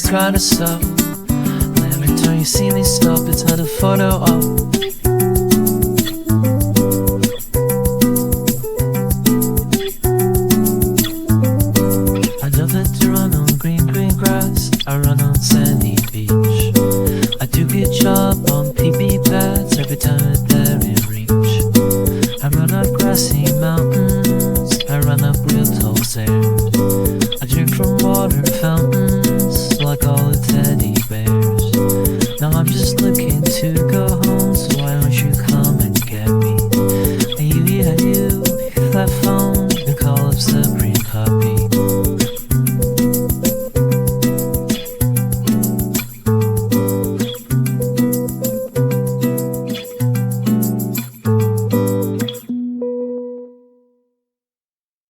kinda stuff. And every time you see me stop, it's not a photo op. I love it to run on green, green grass. I run on sandy beach. I do good job on pee-pee pads every time